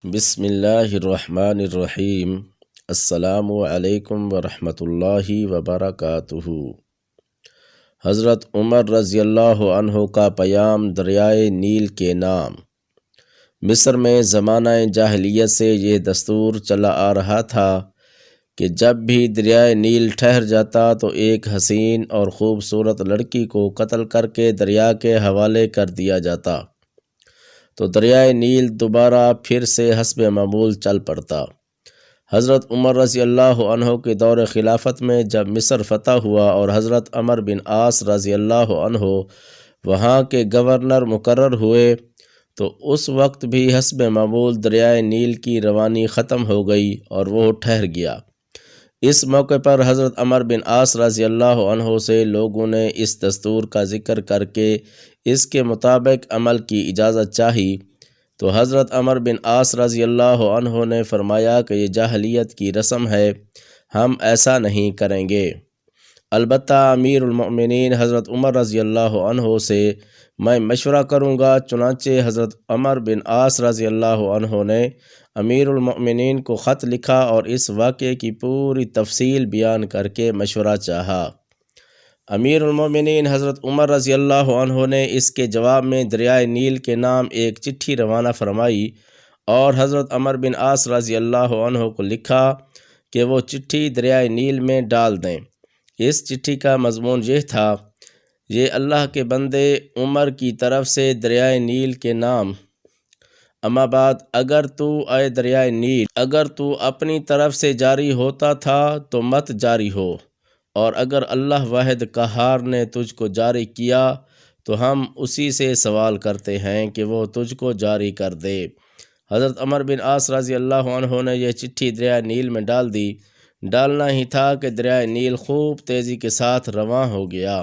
بسم اللہ الرحمن الرحیم۔ السلام علیکم ورحمۃ اللہ وبرکاتہ۔ حضرت عمر رضی اللہ عنہ کا پیام دریائے نیل کے نام۔ مصر میں زمانہ جاہلیت سے یہ دستور چلا آ رہا تھا کہ جب بھی دریائے نیل ٹھہر جاتا تو ایک حسین اور خوبصورت لڑکی کو قتل کر کے دریا کے حوالے کر دیا جاتا تو دریائے نیل دوبارہ پھر سے حسب معمول چل پڑتا۔ حضرت عمر رضی اللہ عنہ کے دور خلافت میں جب مصر فتح ہوا اور حضرت عمرو بن عاص رضی اللہ عنہ وہاں کے گورنر مقرر ہوئے تو اس وقت بھی حسب معمول دریائے نیل کی روانی ختم ہو گئی اور وہ ٹھہر گیا۔ اس موقع پر حضرت عمرو بن عاص رضی اللہ عنہ سے لوگوں نے اس دستور کا ذکر کر کے اس کے مطابق عمل کی اجازت چاہی تو حضرت عمرو بن عاص رضی اللہ عنہ نے فرمایا کہ یہ جاہلیت کی رسم ہے، ہم ایسا نہیں کریں گے۔ البتہ امیر المؤمنین حضرت عمر رضی اللہ عنہ سے میں مشورہ کروں گا۔ چنانچہ حضرت عمرو بن عاص رضی اللہ عنہ نے امیر المؤمنین کو خط لکھا اور اس واقعے کی پوری تفصیل بیان کر کے مشورہ چاہا۔ امیر المؤمنین حضرت عمر رضی اللہ عنہ نے اس کے جواب میں دریائے نیل کے نام ایک چٹھی روانہ فرمائی اور حضرت عمرو بن عاص رضی اللہ عنہ کو لکھا کہ وہ چٹھی دریائے نیل میں ڈال دیں۔ اس چٹھی کا مضمون یہ تھا: یہ اللہ کے بندے عمر کی طرف سے دریائے نیل کے نام، اما بعد اگر تو اے دریائے نیل اگر تو اپنی طرف سے جاری ہوتا تھا تو مت جاری ہو، اور اگر اللہ واحد قہار نے تجھ کو جاری کیا تو ہم اسی سے سوال کرتے ہیں کہ وہ تجھ کو جاری کر دے۔ حضرت عمرو بن عاص رضی اللہ عنہ نے یہ چٹھی دریائے نیل میں ڈال دی۔ ڈالنا ہی تھا کہ دریائے نیل خوب تیزی کے ساتھ رواں ہو گیا۔